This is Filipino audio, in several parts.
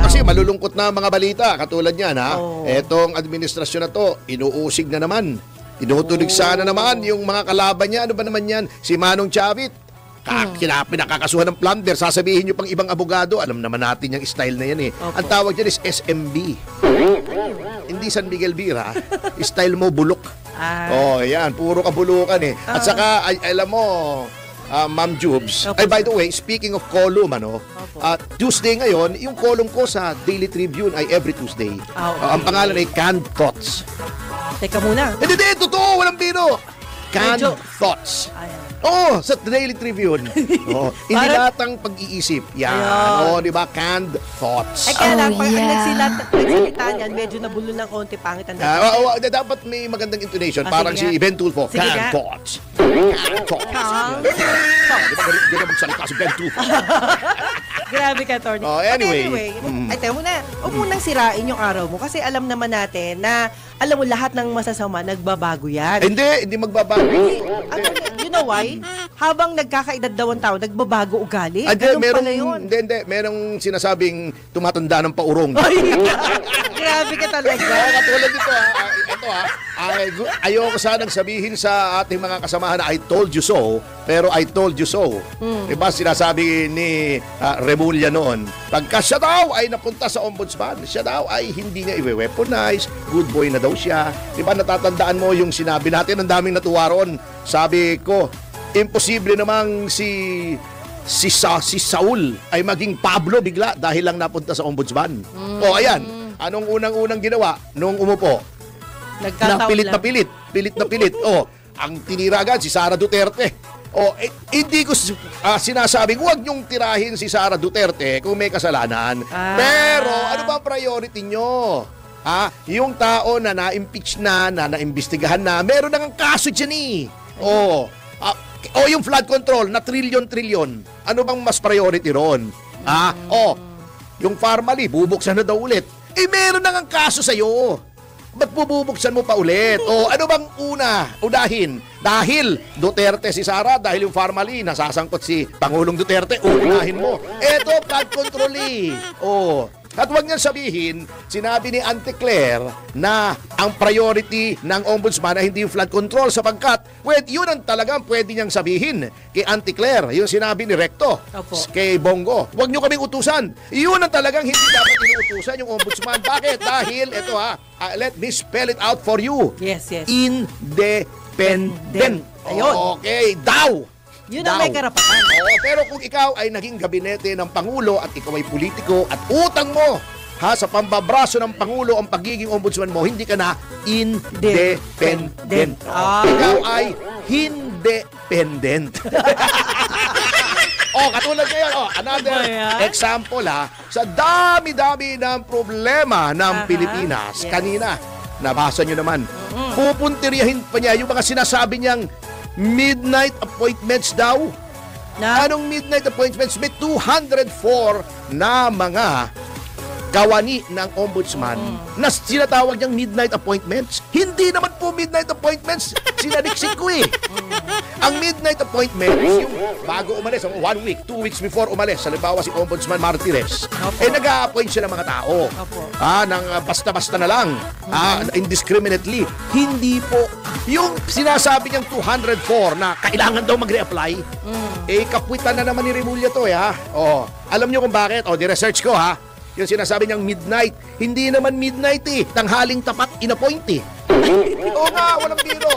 kasi malulungkot na mga balita katulad niyan ha. Etong administrasyon na to, inuusig na naman. Tinutulig sana naman yung mga kalaban niya. Ano ba naman yan? Si Manong Chavit. Pinakakasuhan ng plunder. Sasabihin nyo pang ibang abogado. Alam naman natin yung style na yan eh. Ang tawag dyan is SMB. Hindi San Miguel Beer ha. Style mo bulok. Yan. Puro kabulukan eh. At saka, alam mo, Ma'am Jubes. Ay, by the way, speaking of column, Tuesday ngayon, yung column ko sa Daily Tribune ay every Tuesday. Ang pangalan ay Canned Thoughts. Teka muna. Hindi, totoo, walang biro. Canned Thoughts. Sa Daily Tribune. Inilatang pag-iisip. Yan. Di ba? Canned Thoughts. Kaya lang, pag nagsalita niyan, medyo nabulo ng konti pangit ang dapat. Dapat may magandang intonation. Parang si Ben Tulfo. Canned Thoughts. Canned Thoughts. Di ba ganyan magsalita si Ben Tulfo? Grabe ka, Tony. Anyway. Ay, tayo muna. Huwag munang sirain yung araw mo kasi alam naman natin na alam mo lahat ng masasama, nagbabago yan. Hindi magbabago. You know why? Habang nagkakaedad daw ang tao, nagbabago ugali. Ganun pala yun. Hindi. Merong sinasabing tumatanda ng paurong. Grabe ka talaga. Katulad dito ito ayoko sanang sabihin sa ating mga kasamahan na I told you so, pero I told you so. Diba sinasabi ni Remulla noon, pagka siya daw ay napunta sa ombudsman, siya daw ay hindi niya i-weaponize, good boy na daw siya. Diba natatandaan mo yung sinabi natin, ang daming natuwa ron. Sabi ko, imposible namang si Saul ay maging Pablo bigla dahil lang napunta sa ombudsman. Ayan. Anong unang-unang ginawa nung umupo? Pilit na pilit. Ang tinira agad si Sara Duterte. Hindi ko sinasabing huwag niyong tirahin si Sara Duterte kung may kasalanan. Pero ano ba ang priority niyo? Yung tao na na-impeach na naimbestigahan na, meron nang kaso dyan yung flood control na trilyon. Ano bang mas priority ron? Yung Pharmally, bubuksan na daw ulit. Meron nang kaso sa'yo. Ba't bubuksan mo pa ulit? Ano bang unahin? Dahil Duterte si Sara, dahil yung Pharmally, nasasangkot si Pangulong Duterte, unahin mo. Eto, flood control At huwag niyang sabihin, sinabi ni Auntie Claire na ang priority ng ombudsman ay hindi yung flood control sapagkat yun ang talagang pwede niyang sabihin kay Auntie Claire. Yung sinabi ni Recto kay Bongo. Huwag niyo kaming utusan. Yun ang talagang hindi dapat inuutusan yung ombudsman. Bakit? Dahil, let me spell it out for you. Yes. Independent. Okay, daw. Yun ang may karapatan. Pero kung ikaw ay naging gabinete ng Pangulo at ikaw ay politiko at utang mo sa pambabraso ng Pangulo ang pagiging ombudsman mo, hindi ka na independent. Ikaw ay independent. Katulad ngayon, another example sa dami-dami ng problema ng Pilipinas. Kanina, nabasa nyo naman. Pupuntiryahin pa niya yung mga sinasabi niyang midnight appointments daw. Anong midnight appointments? May 204 na mga kawani ng ombudsman na sinatawag niyang midnight appointments. Hindi naman po midnight appointments. Sinaliksik ko Ang midnight appointments, yung bago umalis, 1 week, 2 weeks before umalis, halimbawa si Ombudsman Martires, nag-a-appoint siya ng mga tao. Nang basta-basta na lang, indiscriminately. Hindi po. Yung sinasabi niyang 204 na kailangan daw mag-reapply, kapwitan na naman ni Remulla to, alam niyo kung bakit? Di-research ko, Yung sinasabi niyang midnight, hindi naman midnight tanghaling tapat in-appoint walang biro.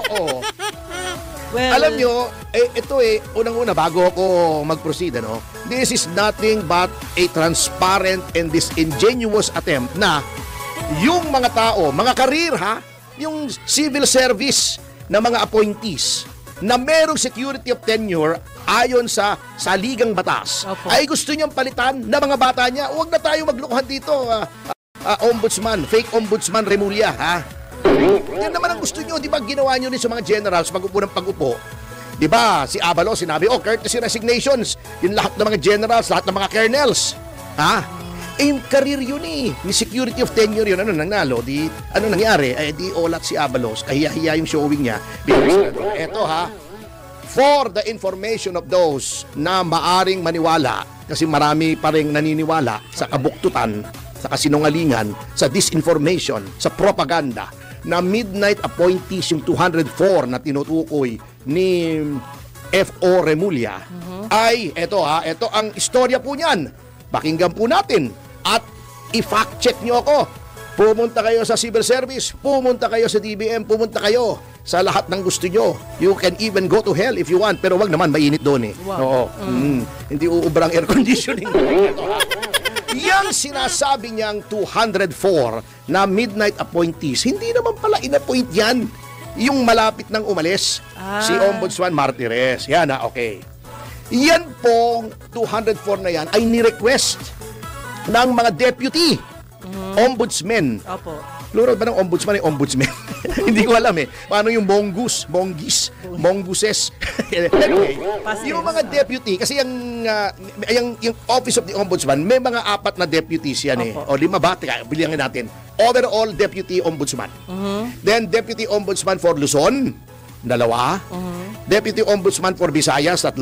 Well, alam nyo, ito unang-una, bago ako mag-proceed, this is nothing but a transparent and disingenuous attempt na yung mga tao, mga karir yung civil service na mga appointees na merong security of tenure ayon sa saligang batas, ay gusto niyang palitan na mga bata niya. Huwag na tayo maglukuhan dito, ombudsman, fake ombudsman Remulla, Yan naman ang gusto niyo, di ba? Ginawa niyo rin sa mga generals pag-upo ng pag-upo. Di ba? Si Abalos sinabi, courtesy resignations. Yung lahat ng mga generals, lahat ng mga colonels. Career yun May security of tenure yun. Ano nanalo? Ano nangyari? Di olat si Abalos. Kahiya-hiya yung showing niya. Eto for the information of those na maaring maniwala, kasi marami pa rin naniniwala sa kabuktutan, sa kasinungalingan, sa disinformation, sa propaganda, na midnight appointees yung 204 na tinutukoy ni F.O. Remulla, ay, ito ang istorya po niyan. Pakinggan po natin at i-fact check nyo ako. Pumunta kayo sa civil service, pumunta kayo sa DBM, pumunta kayo sa lahat ng gusto nyo. You can even go to hell if you want, pero wag naman, mainit doon eh. Wow. Oo. Hindi uubrang air conditioning. Yang sinasabi niyang 204 na midnight appointees, hindi naman pala in-appoint yan. Yung malapit nang umalis, si Ombudsman Martires. Yan okay. Yan pong 204 na yan ay ni-request ng mga deputy ombudsmen. Opo. Plural ba ng ombudsman ay ombudsman? Hindi ko alam eh. Paano yung mongooses? Anyway, yung mga deputy, kasi yung Office of the Ombudsman, may mga 4 na deputies yan eh. O 5 ba? Teka, bilangin natin. Overall Deputy Ombudsman. Then Deputy Ombudsman for Luzon, 2. Deputy Ombudsman for Visayas, 3.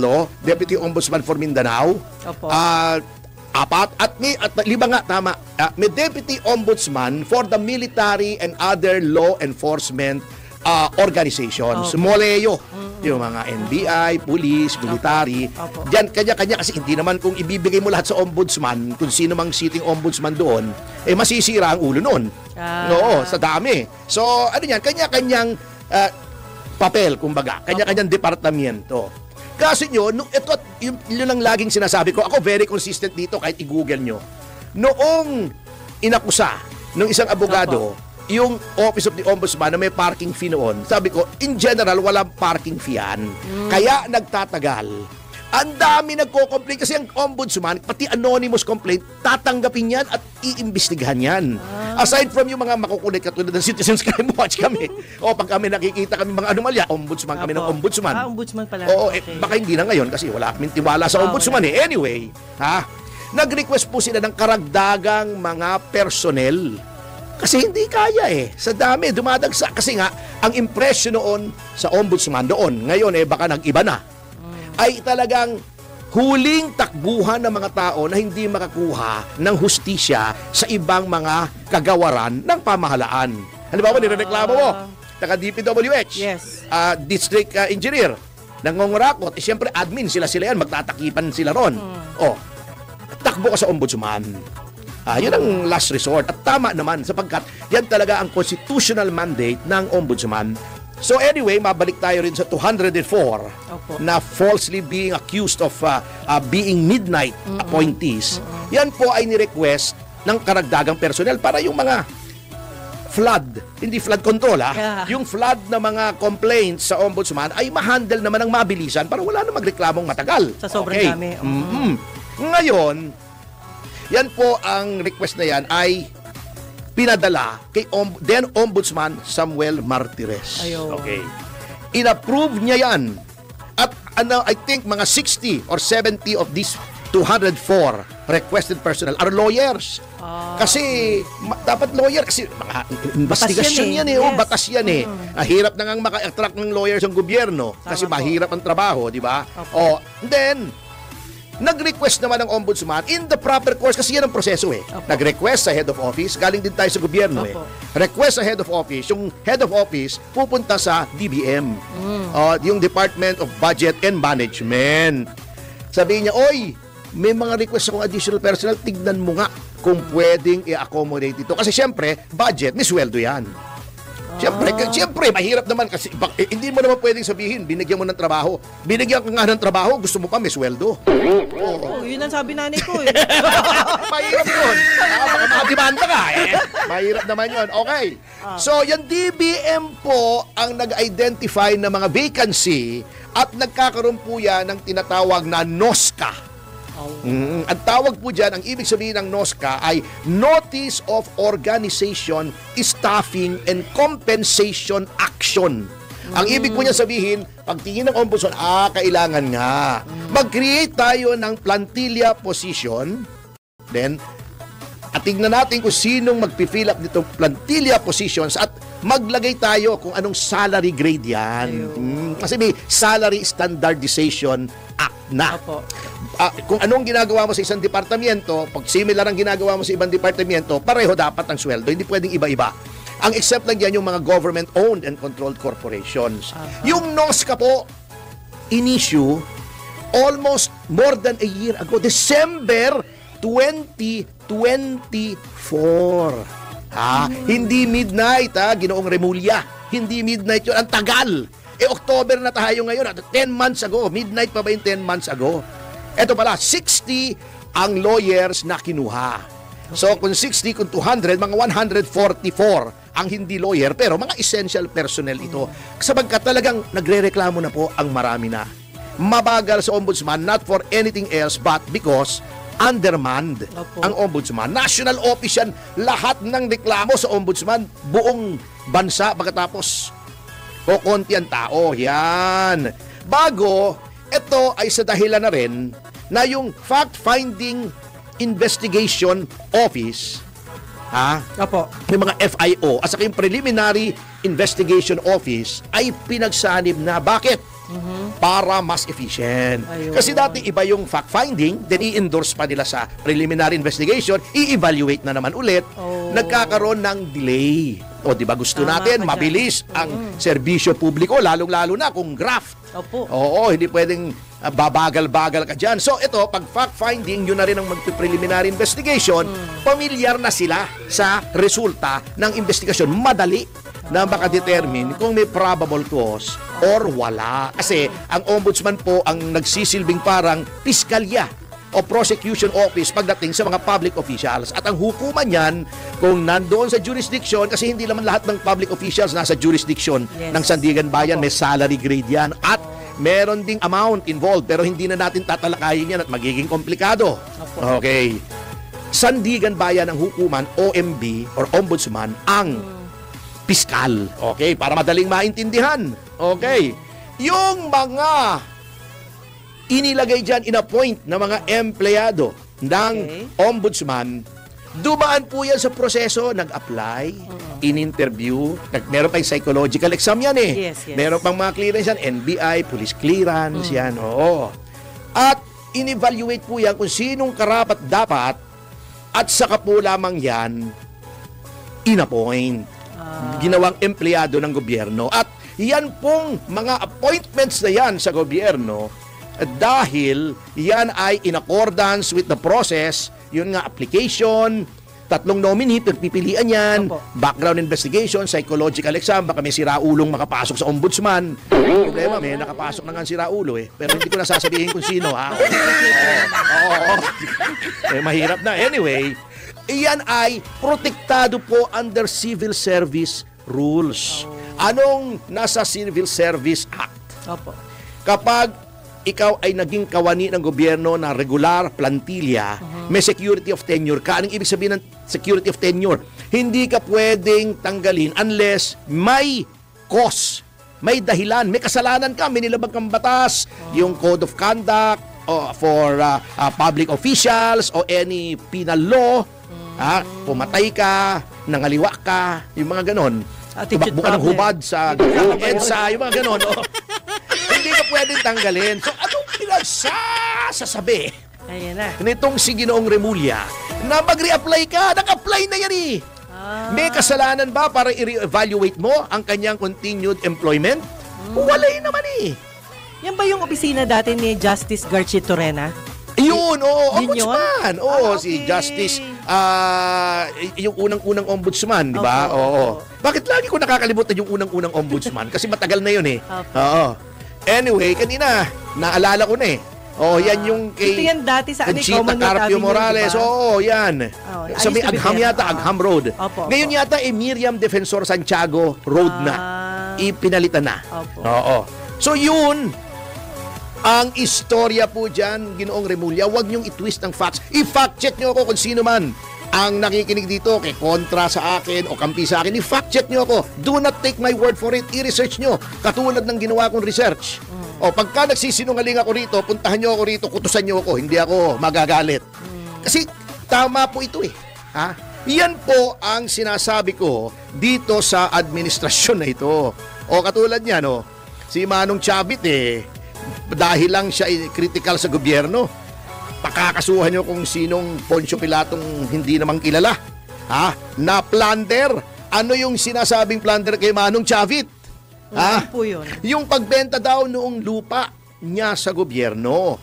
Deputy Ombudsman for Mindanao, Opo. 4. At 5 nga, tama. May Deputy Ombudsman for the military and other law enforcement organizations. Moleo. Yung mga NBI, police, military. Diyan, kanya-kanya. Kasi hindi naman kung ibibigay mo lahat sa ombudsman, kung sino mang sitting ombudsman doon, masisira ang ulo noon. Oo, sa dami. So, ano yan? Kanya-kanyang papel, kumbaga. Kanya-kanyang departamento. Kasi nyo, ito, yun ang laging sinasabi ko. Ako very consistent dito kahit i-google nyo. Noong inakusa ng isang abogado, yung Office of the Ombudsman na may parking fee noon, sabi ko, in general, walang parking fee yan. Kaya nagtatagal. Ang dami nagko-complain kasi ang ombudsman, pati anonymous complaint, tatanggapin yan at iimbestigahan yan. Aside from yung mga makukulit katulad ng Citizens Crime Watch kami, o pag kami nakikita kami mga anomalya, ombudsman kami ng ombudsman. Ombudsman pala. Oo, baka hindi na ngayon kasi wala kaming tiwala sa ombudsman eh. Anyway, nag-request po sila ng karagdagang mga personnel. Kasi hindi kaya eh. Sa dami, dumadagsa. Kasi nga, ang impression noon sa ombudsman doon, ngayon baka nag-iba na, ay talagang huling takbuhan ng mga tao na hindi makakuha ng hustisya sa ibang mga kagawaran ng pamahalaan. Halimbawa, nirereklamo mo, taga-DPWH, district engineer, nangungurakot, siyempre admin, sila yan, magtatakipan sila ron. Takbo ka sa ombudsman. Yun ang last resort. At tama naman sapagkat yan talaga ang constitutional mandate ng ombudsman. So anyway, mabalik tayo rin sa 204 na falsely being accused of being midnight appointees. Yan po ay ni-request ng karagdagang personnel para yung mga flood, hindi flood control yung flood na mga complaints sa ombudsman ay ma-handle naman ng mabilisan para wala na magreklamong matagal. Sa sobrang dami. Ngayon, yan po ang request na yan ay pinadala kay then Ombudsman Samuel Martires. Okay. In-approve niya yan. At I think mga 60 or 70 of these 204 requested personnel are lawyers. Kasi dapat lawyer kasi mga investigasyon yan eh. Batas yan eh. Hirap na ngang maka-attract ng lawyers ang gobyerno kasi mahirap ang trabaho, di ba? Then nag-request naman ng ombudsman in the proper course kasi yan ang proseso eh. Nag-request sa head of office, galing din tayo sa gobyerno eh. Request sa head of office, yung head of office pupunta sa DBM, yung Department of Budget and Management. Sabihin niya, oy, may mga request akong additional personnel, tignan mo nga kung pwedeng i-accommodate ito. Kasi syempre, budget, may sweldo yan. Siyempre, mahirap naman kasi hindi mo naman pwedeng sabihin, binigyan mo ng trabaho. Binigyan ka nga ng trabaho, gusto mo pa may sweldo. Yun ang sabi nanay ko eh. Mahirap yun. Baka makadimanda ka eh. Mahirap naman yun. Okay. So, yung DBM po ang nag-identify ng mga vacancy at nagkakaroon po yan ng tinatawag na NOSCA. Ang tawag po dyan, ang ibig sabihin ng NOSCA ay Notice of Organization, Staffing, and Compensation Action. Ang ibig po niya sabihin, pagtingin ng ombudsman, kailangan nga. Mag-create tayo ng plantilla position, then, at tingnan natin kung sinong mag-fill up nitong plantilla positions at maglagay tayo kung anong salary grade yan. Kasi may Salary Standardization Act na. kung anong ginagawa mo sa isang departamento, pag similar ang ginagawa mo sa ibang departamento, pareho dapat ang sweldo. Hindi pwedeng iba-iba. Ang except lang yan yung mga government-owned and controlled corporations. Yung NOSCA po, in-issue almost more than a year ago, December 2024. Hindi midnight, Ginoong Remulla. Hindi midnight yun. Ang tagal. October na tayo ngayon. 10 months ago. Midnight pa ba yung 10 months ago? Ito pala, 60 ang lawyers na kinuha. So, kung 60, kung 200, mga 144 ang hindi lawyer, pero mga essential personnel ito. Sabagkat talagang nagre-reklamo na po ang marami na. Mabagal sa ombudsman, not for anything else, but because undermanned ang ombudsman. National office yan, lahat ng reklamo sa ombudsman, buong bansa pagkatapos konti ang tao. Yan. Bago, ito ay sa dahilan na rin na yung fact-finding investigation office, may mga FIO, at saka yung preliminary investigation office ay pinagsanib na. Bakit? Para mas efficient. Ayun. Kasi dati iba yung fact-finding, then i-endorse pa nila sa preliminary investigation, i-evaluate na naman ulit, nagkakaroon ng delay. O di ba gusto natin mabilis ang serbisyo publiko, lalong-lalo na kung graft. Oo, hindi pwedeng babagal-bagal ka dyan. So ito, pag fact-finding, yun na rin ang mag-preliminary investigation, pamilyar na sila sa resulta ng investigasyon. Madali na makadetermine kung may probable cause or wala. Kasi ang ombudsman po ang nagsisilbing parang piskalya o prosecution office pagdating sa mga public officials. At ang hukuman yan, kung nandoon sa jurisdiction, kasi hindi naman lahat ng public officials nasa jurisdiction ng Sandigan Bayan, may salary grade yan. At meron ding amount involved, pero hindi na natin tatalakayin yan at magiging komplikado. Okay. Sandigan Bayan ang hukuman, OMB or ombudsman, ang piskal. Okay, para madaling maintindihan. Okay. Yung mga inilagay dyan, in-appoint na mga empleyado ng ombudsman, dumaan po yan sa proseso, nag-apply, in-interview, meron pa yung psychological exam yan Yes. Meron pang mga clearance yan, NBI, police clearance yan, At in-evaluate po yan kung sinong karapat dapat at saka po lamang yan in-appoint. Ginawang empleyado ng gobyerno. At yan pong mga appointments na yan sa gobyerno, dahil yan ay in accordance with the process, yun nga application, 3 nominee, pagpipilian yan, background investigation, psychological exam, baka may siraulong makapasok sa ombudsman. Problema, may nakapasok na nga siraulo pero hindi ko nasasabihin kung sino, mahirap na. Anyway, iyan ay protektado po under Civil Service Rules. Anong nasa Civil Service Act? Kapag ikaw ay naging kawani ng gobyerno na regular plantilla, may security of tenure ka. Anong ibig sabihin ng security of tenure? Hindi ka pwedeng tanggalin unless may cause, may dahilan, may kasalanan ka, may nilabag kang batas, yung code of conduct for public officials o any penal law, pumatay ka, nangaliwa ka, yung mga ganon. Tumakbo ka ng hubad sa EDSA, yung mga ganon. Hindi ka pwedeng tanggalin. So, anong pinagsasabi? Ayan na. Nitong si Ginoong Remulla, na mag-reapply ka, nag-apply na yan May kasalanan ba para i-re-evaluate mo ang kanyang continued employment? Walay naman Yan ba yung opisina dati ni Justice Garchitorena? Yun, ombudsman. Okay. Si Justice, yung unang-unang ombudsman, di ba? Bakit lagi ko nakakalimutan yung unang-unang ombudsman? Kasi matagal na yun Anyway, kanina, naalala ko na yan yung kay ito yan dati sa Conchita Carpio Morales. Diba? Yan. Sa may Agham yata, Agham Road. Ngayon yata, Miriam Defensor Santiago Road na. Ipinalitan na. So yun, ang istorya po dyan, Ginoong Remulla, huwag niyong i-twist ang facts. I-fact check niyo ako kung sino man ang nakikinig dito, kay kontra sa akin o kampi sa akin. I-fact check niyo ako. Do not take my word for it. I-research niyo. Katulad ng ginawa kong research. Pagka nagsisinungaling ako rito, puntahan niyo ako rito, kutusan niyo ako. Hindi ako magagalit. Kasi tama po ito Yan po ang sinasabi ko dito sa administrasyon na ito. Katulad niya, si Manong Chavit dahil lang siya critical sa gobyerno, pakakasuhan nyo kung sinong Poncio Pilatong hindi namang kilala. Na plunder. Ano yung sinasabing plunder kay Manong Chavit? Ano po yun? Yung pagbenta daw noong lupa niya sa gobyerno.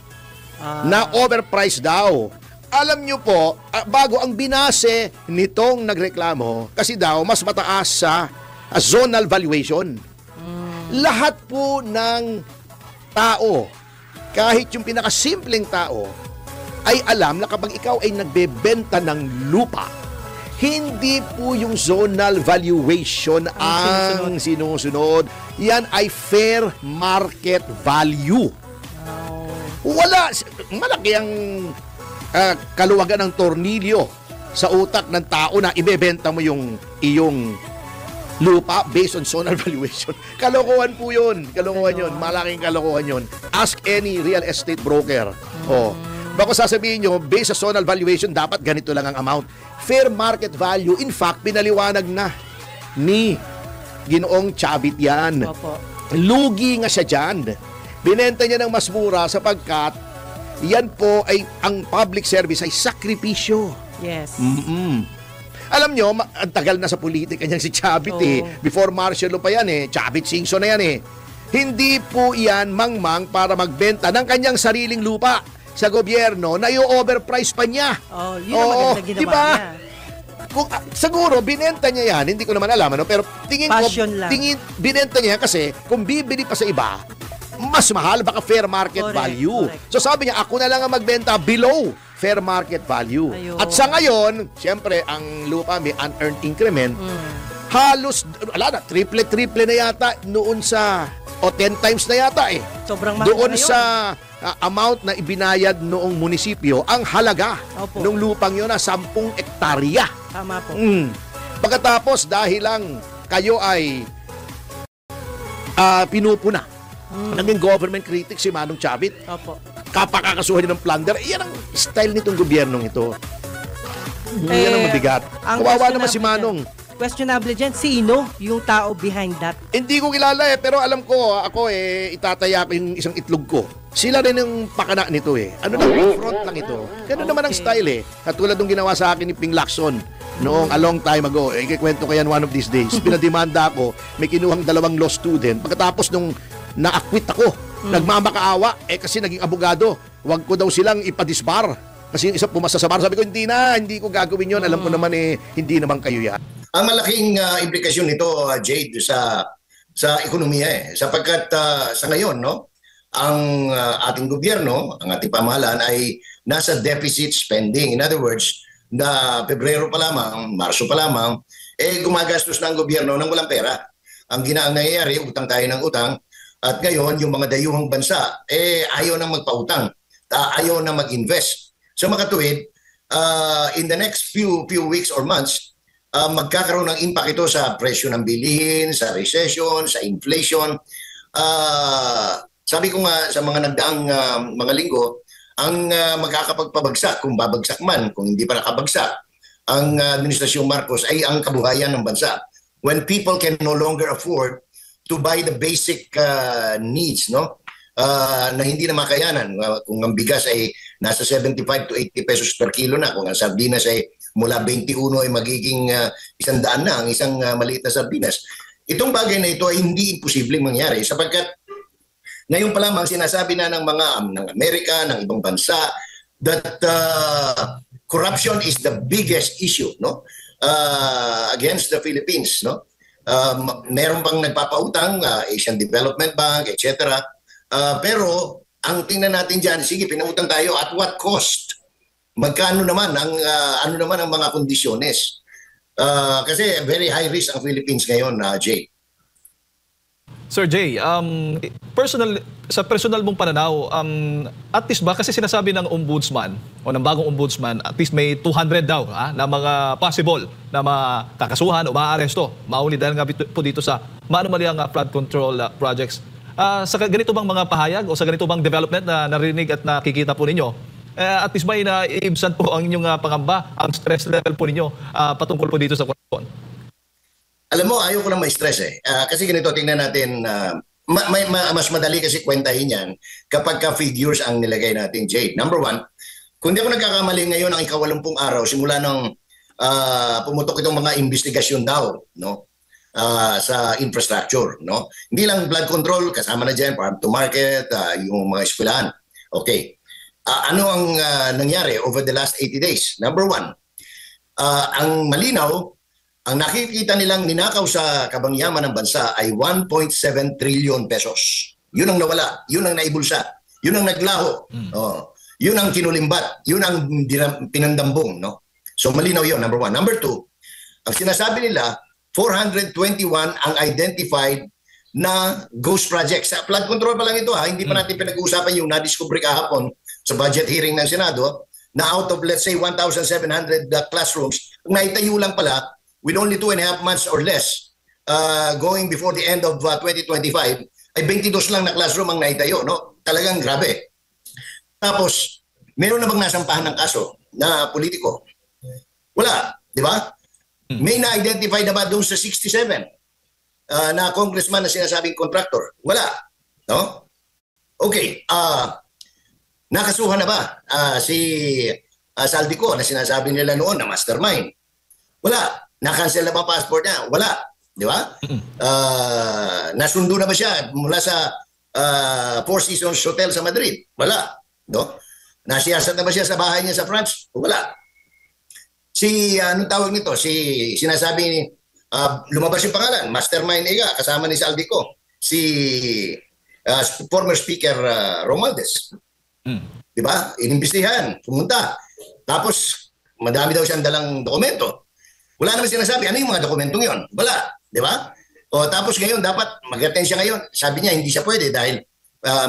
Na overpriced daw. Alam nyo po, bago ang binase nitong nagreklamo, kasi daw mas mataas sa zonal valuation. Lahat po ng tao, kahit yung pinakasimpleng tao, ay alam na kapag ikaw ay nagbebenta ng lupa, hindi po yung zonal valuation ang sinusunod. Yan ay fair market value. Wala, malaki ang kaluwagan ng tornilyo sa utak ng tao na ibebenta mo yung iyong lupa based on zonal valuation. Kalokohan po yun. Kalokohan yun. Malaking kalokohan yun. Ask any real estate broker. Bako sasabihin nyo, based sa zonal valuation, dapat ganito lang ang amount. Fair market value, in fact, pinaliwanag na ni Ginoong Chavit yan. Opo. Lugi nga siya dyan. Binenta niya ng mas mura sapagkat yan po ay ang public service ay sakripisyo. Yes. Alam nyo, ang tagal na sa politika niyan si Chavit Before martial law pa yan Chavit Singson na yan Hindi po yan mangmang para magbenta ng kanyang sariling lupa sa gobyerno na i-overprice pa niya. Yun ang maganda ginawa diba? niya. Kung, siguro, binenta niya yan, hindi ko naman alam, pero tingin Passion ko, lang. binenta niya yan kasi kung bibili pa sa iba, mas mahal, baka fair market value. Correct. So sabi niya, ako na lang ang magbenta below fair market value. Ayun. At sa ngayon, siyempre, ang lupa may unearned increment, halos, triple na yata noon sa, 10 times na yata Sobrang mahal doon na yun. sa amount na ibinayad noong munisipyo, ang halaga Opo. ng lupang yun na 10 ektarya. Tama po. Pagkatapos, dahil lang kayo ay pinupuna, naging government critic si Manong Chavit, Opo. kapakakasuhan niya ng plunder, iyan ang style nitong gobyernong ito. Yan ang mabigat. ang Kawawa naman si questionable Manong. Questionable dyan, sino yung tao behind that? Hindi ko kilala pero alam ko, ako itataya ko yung isang itlog ko. Sila rin yung pakana nito Ano lang, front lang ito. Ganun naman ang style Katulad ng ginawa sa akin ni Ping Lacson noong a long time ago. Ikikwento ko yan one of these days. Pinademanda ako, may kinuhang 2 law student. Pagkatapos nung na-acquit ako, nagmamakaawa, kasi naging abogado. Huwag ko daw silang ipadisbar. Kasi yung isa pumasa sa bar. Sabi ko, hindi ko gagawin yon. Alam ko naman hindi naman kayo yan. Ang malaking implikasyon nito, Jade, sa ekonomiya sapagkat sa ngayon, ang ating gobyerno, ang ating pamahalaan ay nasa deficit spending. In other words, na Pebrero pa lamang, Marso pa lamang, gumagastos na ang gobyerno ng walang pera. Ang nangyayari, utang tayo ng utang, at ngayon, yung mga dayuhang bansa, ayaw na magpautang, ayaw na mag-invest. So makatuwid, in the next few weeks or months, magkakaroon ng impact ito sa presyo ng bilihin, sa recession, sa inflation. Sabi ko nga sa mga nagdaang mga linggo, ang magkakapagpabagsak, kung babagsak man, kung hindi pa nakabagsak, ang Administrasyong Marcos ay ang kabuhayan ng bansa. When people can no longer afford to buy the basic needs, na hindi na makayanan. Kung ang bigas ay nasa 75 to 80 pesos per kilo na, kung ang sardinas ay mula 21 ay magiging 100 na ang isang maliit na sardinas. Itong bagay na ito ay hindi imposibleng mangyari sapagkat ngayon pa lamang sinasabi na ng mga ng Amerika, ng ibang bansa that corruption is the biggest issue against the Philippines. Meron pang nagpapautang, Asian Development Bank, etc. Pero ang tingnan natin dyan, sige, pinautang tayo at what cost? Magkano naman ang ang mga kondisyones? Kasi very high risk ang Philippines ngayon, Jay. Sir Jay, sa personal mong pananaw, at least ba kasi sinasabi ng ombudsman o ng bagong ombudsman, at least may 200 daw na mga possible na makakasuhan o maaaresto. Mauli dahil nga po dito sa manumalyang flood control projects. Sa ganito bang mga pahayag o sa ganito bang development na narinig at nakikita po ninyo, at least ba naiibsan po ang inyong pangamba, ang stress level po ninyo patungkol po dito sa korupsyon? Alam mo, ayaw ko lang ma-stress kasi ganito, tingnan natin, mas madali kasi kwentahin yan kapag ka figures ang nilagay natin, Jade. Number one, kung di ako nagkakamali ngayon ang ika-80 araw simula nang pumutok itong mga investigasyon daw, no? Sa infrastructure, no? Hindi lang blood control, kasama na dyan, farm to market, yung mga eskwelahan. Okay. Ano ang nangyari over the last 80 days? Number one, ang malinaw, ang nakikita nilang ninakaw sa kabangyaman ng bansa ay 1.7 trillion pesos. Yun ang nawala, yun ang naibulsa, yun ang naglaho. Yun ang kinulimbat, yun ang pinandambong, no? So malinaw yun, number one. Number two, ang sinasabi nila, 421 ang identified na ghost projects. Sa flood control pa lang ito hindi pa natin pinag-uusapan yung na-discover kahapon sa budget hearing ng Senado na out of let's say 1,700 classrooms, naitayo lang pala with only 2.5 months or less going before the end of 2025 ay 22 lang na classroom ang naitayo, no? Talagang grabe. Tapos, meron na bang nasampahan ng kaso na politiko? Wala, di ba? May na-identify na ba doon sa 67 na congressman na sinasabing contractor? Wala, no? Okay, nakasuhan na ba si Saldico na sinasabi nila noon na mastermind? Wala. Na-cancel na ba passport niya? Wala. Di ba? Nasundo na ba siya mula sa Four Seasons Hotel sa Madrid? Wala. No? Nasiyasat na ba siya sa bahay niya sa France? Wala. Anong tawag nito? Sinasabi, lumabas yung pangalan, Mastermind Ega, kasama ni Saldico. Former Speaker Romualdez. Di ba? Inimbestihan, pumunta. Tapos, madami daw siyang dalang dokumento. Wala naman sinasabi, ano yung mga dokumentong yon? Wala. Di ba? O tapos ngayon, dapat mag-attend siya ngayon. Sabi niya, hindi siya pwede dahil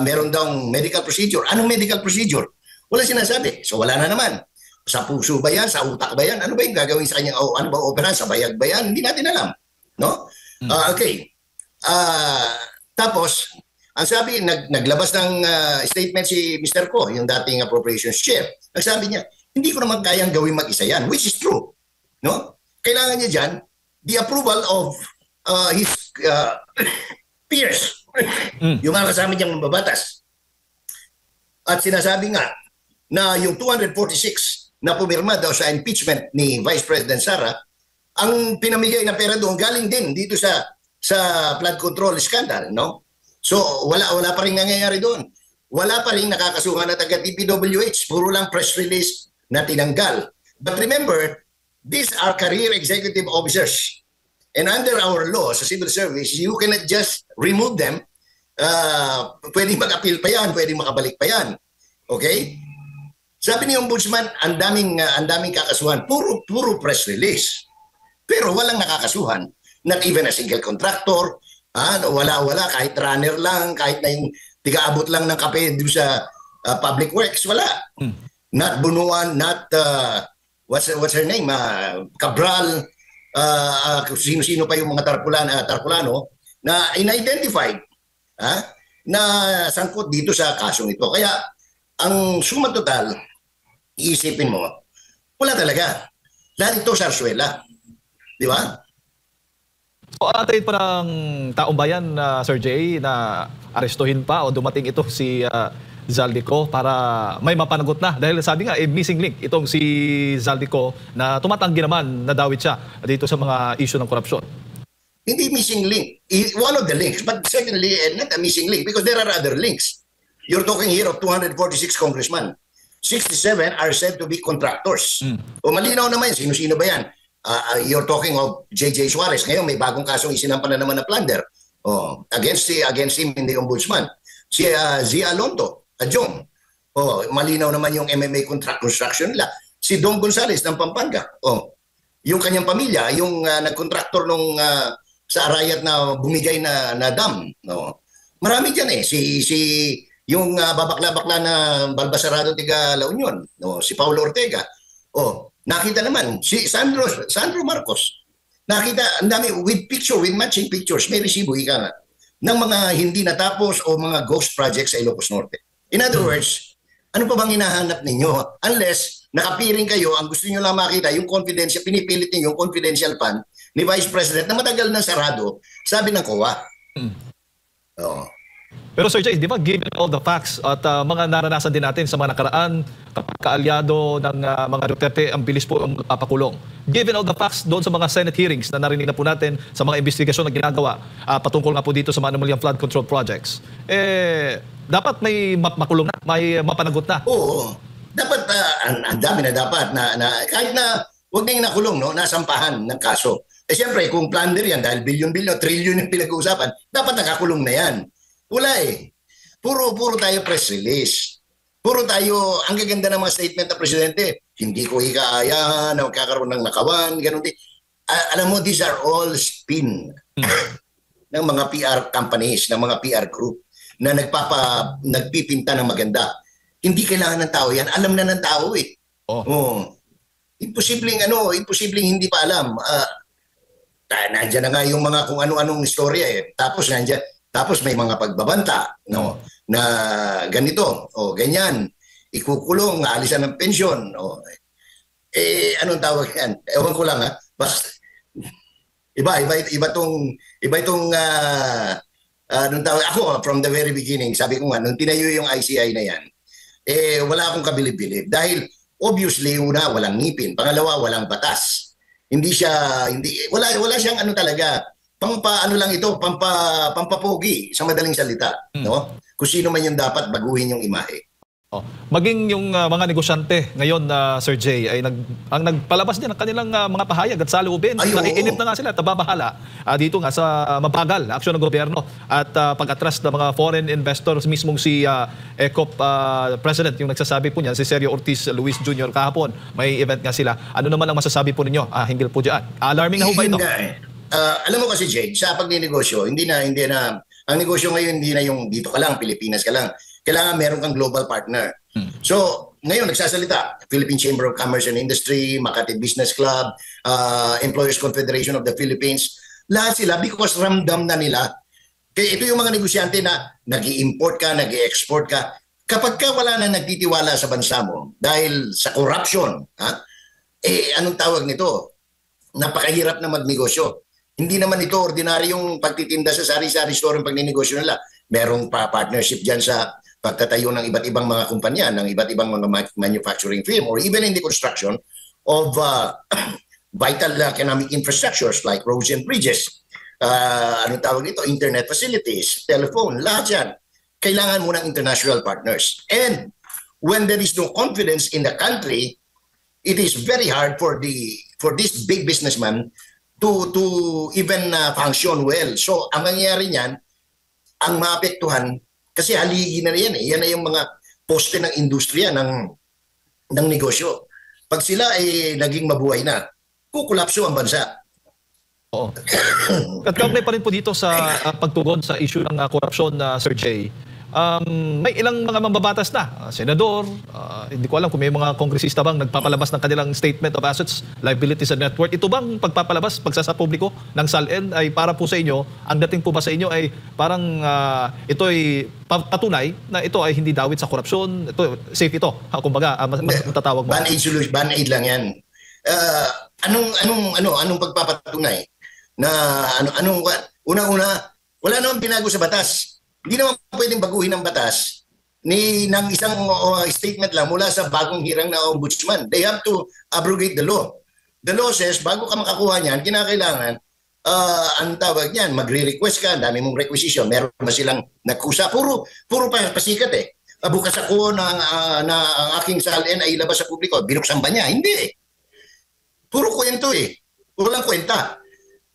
meron daw medical procedure. Anong medical procedure? Wala sinasabi. So wala na naman. Sa puso ba yan? Sa utak ba yan? Ano ba yung gagawin sa kanyang, ano ba opera? Sa bayag ba yan? Hindi natin alam. No? Okay. Tapos, ang sabi, naglabas ng statement si Mr. Ko, yung dating appropriations chair. Nagsabi niya, hindi ko naman kayang gawin mag-isa yan, which is true. No? Kailangan niya dyan, the approval of his peers. Yung mga kasama niyang mababatas. At sinasabi nga na yung 246 na pumirma daw sa impeachment ni Vice President Sara, ang pinamigay na pera doon galing din dito sa flood control scandal, no? So wala pa rin nangyayari doon. Wala pa rin nakakasuhan na taga DPWH, puro lang press release na tinanggal. But remember, these are career executive officers. And under our law sa civil service, you cannot just remove them. Pwede mag-appeal pa yan, pwede makabalik pa yan. Okay? Sabi ni Ombudsman, ang daming kakasuhan, puro press release. Pero walang nakakasuhan. Not even a single contractor, wala, kahit runner lang, kahit na yung tiga-abot lang ng kape doon sa public works, wala. Not Bunuan, not, what's her name, Cabral, sino-sino pa yung mga Tarpulano na in-identified na sangkot dito sa kasong ito. Kaya ang suma total, iisipin mo, wala talaga. Lahat ito sarsuela. Di ba? So, antayin pa ng taong bayan, Sir Jay, na arestuhin pa o dumating ito si Zaldico para may mapanagot na. Dahil sabi nga, missing link itong si Zaldico na tumatanggi naman na dawit siya dito sa mga issue ng korupsyon. Hindi missing link. One of the links. But secondly, not a missing link because there are other links. You're talking here of 246 congressmen. 67 are said to be contractors. O malinaw naman, sino-sino ba yan? You're talking of J.J. Suarez. Ngayon, may bagong kasong isinampan na naman na plunder against him in the ombudsman. Si Zia Alonto, Jong. Malinaw naman yung MMA construction nila. Si Dong Gonzales ng Pampanga. Yung kanyang pamilya, yung nag-contractor nung sa Arayat na bumigay na dam. Marami dyan eh. Yung babakla-bakla na Balbasarado tiga La Union. Si Paulo Ortega. Nakita naman, si Sandro Marcos. Nakita, ang dami, with matching pictures, may resibo, ika nga, ng mga hindi natapos o mga ghost projects sa Ilocos Norte. In other words, ano pa bang hinahanap ninyo? Unless nakapiring kayo, ang gusto niyo lang makita, yung confidential, pinipilit niyo yung confidential fund ni Vice President na matagal na sarado, sabi ng COA. Pero Sir Jay, di ba, given all the facts at mga naranasan din natin sa mga nakaraan, kapag kaalyado ng mga Duterte, ang bilis po ang papakulong. Given all the facts doon sa mga Senate hearings na narinig na po natin sa mga investigasyon na ginagawa patungkol nga po dito sa mga anomalyang flood control projects, dapat may makulong na, may mapanagot na. Oo. Dapat, ang dami na dapat na kahit na huwag na yung nakulong, no, nasampahan ng kaso. Siyempre, kung plunder yan, dahil bilyon-bilyon, trilyon yung pinag-uusapan, dapat nakakulong na yan. Wala eh. Puro tayo press release. Puro tayo, ang gaganda ng mga statement ng presidente, hindi ko ikaaya na magkakaroon ng nakawan, ganun din. Alam mo, these are all spin ng mga PR companies, ng mga PR group na nagpipinta ng maganda. Hindi kailangan ng tao yan. Alam na ng tao eh. Imposibleng hindi pa alam. Nandiyan na nga yung mga kung ano-anong istorya eh. Tapos may mga pagbabanta, no, na ganito o ganyan, ikukulong, aalisan ng pensyon. Anong tawag yan? Ewan ko lang ha. Basta iba itong anong tawag ako from the very beginning. Sabi ko nga nung tinayo yung ICI na yan, wala akong kabilib-bilib dahil obviously una walang ngipin, pangalawa walang batas. Wala siyang ano talaga. Pampaano lang ito, pampapogi sa madaling salita, no? Kung sino man yung dapat baguhin yung imahe. Maging yung mga negosyante ngayon, Sir Jay, ay ang nagpalabas din ng kanilang mga pahayag at saloobin. Naiinip na nga sila at nababahala dito nga sa mabagal na aksyon ng gobyerno at pag-atras ng mga foreign investors. Mismong si ECOP President, yung nagsasabi po niya, si Sergio Ortiz Luis Jr. kahapon, may event nga sila. Ano naman ang masasabi po ninyo hinggil po dyan? Alarming na ho ba ito? Alam mo kasi, Jake, sa pagninegosyo, hindi na, ang negosyo ngayon hindi na yung dito ka lang, Pilipinas ka lang. Kailangan meron kang global partner. So, ngayon nagsasalita, Philippine Chamber of Commerce and Industry, Makati Business Club, Employers Confederation of the Philippines, lahat sila because ramdam na nila. Kaya ito yung mga negosyante na nag-i-import ka, nag-i-export ka. Kapag ka wala na nagtitiwala sa bansa mo dahil sa corruption, anong tawag nito? Napakahirap na magnegosyo. Hindi naman ito ordinaryong pagtitinda sa sari-sari store ang pagninegosyo nila. Merong partnership dyan sa pagtatayo ng iba't ibang mga kumpanya, ng iba't ibang mga manufacturing firm, or even in the construction of vital economic infrastructures like roads and bridges. Anong tawag nito? Internet facilities, telephone, lahat yan. Kailangan mo ng international partners. And when there is no confidence in the country, it is very hard for this big businessman to even function well. So, ang mangyayari niyan, ang maapektuhan, kasi haligi na yan eh. Yan na yung mga poste ng industriya ng negosyo. Pag sila ay naging mabuhay na, kukulapso ang bansa. Oo. At kaugnay pa rin po dito sa pagtugon sa issue ng korupsyon, Sir Jay. May ilang mga mambabatas na, senador, hindi ko alam kung may mga kongresista bang nagpapalabas ng kanilang statement of assets, liabilities and net worth. Ito bang pagpapalabas, pagsasapubliko ng SALN ay para po sa inyo, ang dating po ba sa inyo ay parang ito ay patunay na ito ay hindi dawit sa korupsyon, ito, safe ito, kumbaga, matatawag mo. Band-aid solution, band-aid lang yan. Anong pagpapatunay? Na unang-una, wala namang binago sa batas. Hindi naman pwedeng baguhin ang batas ng isang statement lang mula sa bagong hirang na ombudsman. They have to abrogate the law. The law says, bago ka makakuha niyan, kinakailangan, ang tawag niyan, magre-request ka, dami mong requisition, meron na silang nagkusa. Puro pasikat eh. Bukas ako na ang aking SALN ay ilabas sa publiko. Binuksan ba niya? Hindi eh. Puro kwento eh. Walang kwenta.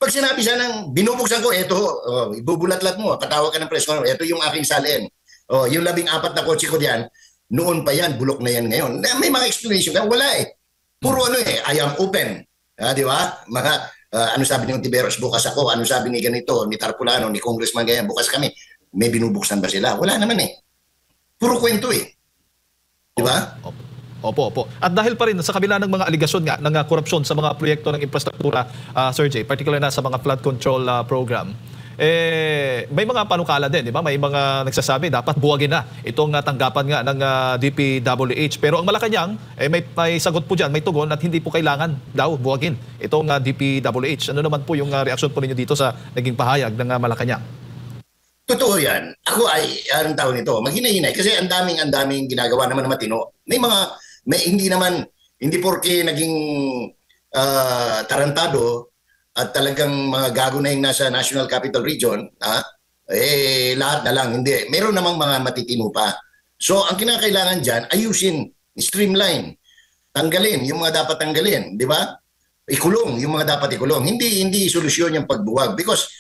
Pag sinabi siya ng binubuksan ko, eto, ibubulat-lat mo, patawag ka ng press conference, eto yung aking SALN. Yung 14 na kotse ko diyan, noon pa yan, bulok na yan ngayon. May mga explanation ka, wala eh. Puro I am open. Di ba? Mga, ano sabi ni Tiberos, bukas ako, ano sabi ni ganito, ni Tarpulano, ni Congressman ganyan, bukas kami. May binubuksan ba sila? Wala naman eh. Puro kwento eh. Di ba? Opo. At dahil pa rin sa kabila ng mga aligasyon nga ng korupsyon sa mga proyekto ng infrastruktura, Sir Jay, particularly na sa mga flood control program, may mga panukala din, di ba? May mga nagsasabi dapat buwagin na itong tanggapan nga ng DPWH. Pero ang Malacanang, may sagot po dyan, may tugon at hindi po kailangan daw buwagin itong DPWH. Ano naman po yung reaksyon po ninyo dito sa naging pahayag ng Malacanang? Totoo yan. Ako ay, anong tawag nito, maghinay-hinay. Kasi ang daming ginagawa naman na matino. Hindi porke naging tarantado at talagang mga gago na yung nasa National Capital Region, lahat na lang. Hindi. Meron namang mga matitino pa. So, ang kinakailangan dyan, ayusin, streamline, tanggalin yung mga dapat tanggalin, di ba? Ikulong yung mga dapat ikulong. Hindi solusyon yung pagbuwag. Because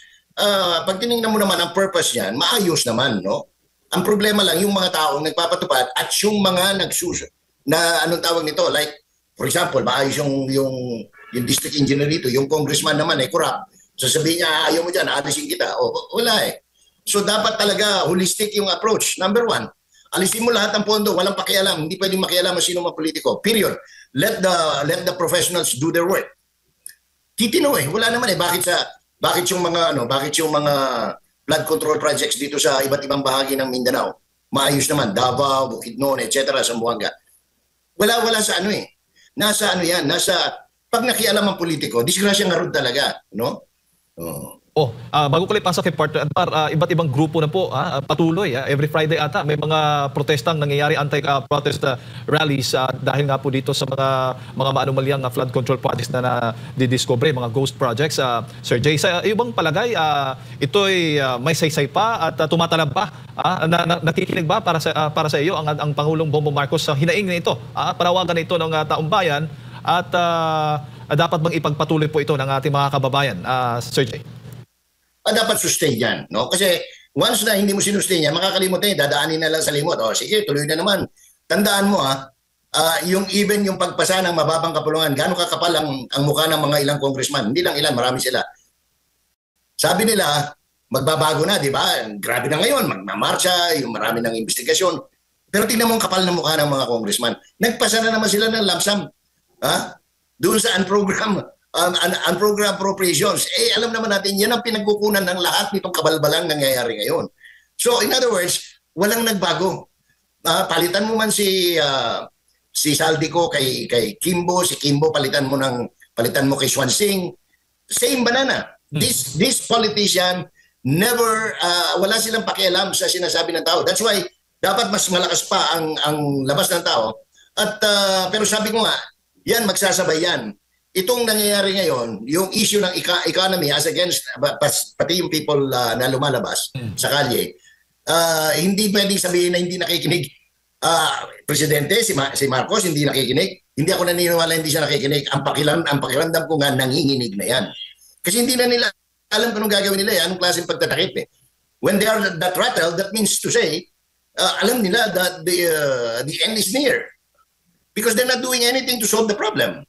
pag tinignan mo naman ang purpose niyan, maayos naman, no? Ang problema lang yung mga taong nagpapatupad at yung mga na anong tawag nito, like for example, maayos yung district engineer dito, yung congressman naman ay corrupt. Sasabihin niya, ayaw mo dyan, aalisin kita. Wala eh. So dapat talaga holistic yung approach. Number one, alisin mo lahat ng pondo, walang pakialam, hindi pwedeng makialam ang sino mang politiko. Period. Let the professionals do their work. Titino eh, wala naman eh. Bakit yung mga flood control projects dito sa iba't ibang bahagi ng Mindanao maayos naman, Davao, Bukidnon, etc. Zamboanga. Wala sa ano eh. Nasa ano yan, pag nakialam ang politiko, disgrasya nga rin talaga, no? Bago ko lang pasok kay partner, iba't ibang grupo na po patuloy. Every Friday ata may mga protestang nangyayari, anti-protest rallies dahil nga po dito sa mga maanumalyang flood control projects na didiscover, mga ghost projects. Sir Jay, sa ibang palagay, ito'y may saysay pa at tumatalab pa. Nakikinig ba para sa iyo ang Pangulong Bongbong Marcos sa hinaing na ito? Panawagan na ito ng taong bayan at dapat bang ipagpatuloy po ito ng ating mga kababayan, Sir Jay? Dapat sustain yan, no? Kasi once na hindi mo sinustain yan, makakalimutan yan, dadaanin na lang sa limot. Sige, tuloy na naman. Tandaan mo yung pagpasa ng mababang kapulungan, gaano kakapal ang mukha ng mga ilang congressman. Hindi lang ilan, marami sila. Sabi nila, magbabago na, di ba? Grabe na ngayon, magmamarcha, yung marami ng investigasyon. Pero tingnan mo ang kapal ng mukha ng mga congressman. Nagpasa na naman sila ng lump sum. Doon sa unprogrammed appropriations. Alam naman natin, yan ang pinagkukunan ng lahat nitong kabalbalang nangyayari ngayon. So, in other words, walang nagbago. Palitan mo man si Saldico kay Kimbo, si Kimbo palitan mo kay Swansing. Same banana. This politician never, wala silang pakialam sa sinasabi ng tao. That's why, dapat mas malakas pa ang labas ng tao. Pero sabi ko nga, yan, magsasabay yan. Itong nangyayari ngayon, yung issue ng economy as against pati yung people na lumalabas sa kalye, hindi pwedeng sabihin na hindi nakikinig. Presidente, si Marcos, hindi nakikinig. Hindi ako naniniwala hindi siya nakikinig. Ang pakiramdam ko nga, nanginginig na yan. Kasi hindi na nila alam kung anong gagawin nila, anong klaseng pagtatakip eh. When they are that rattled, that means to say, alam nila that the end is near. Because they're not doing anything to solve the problem.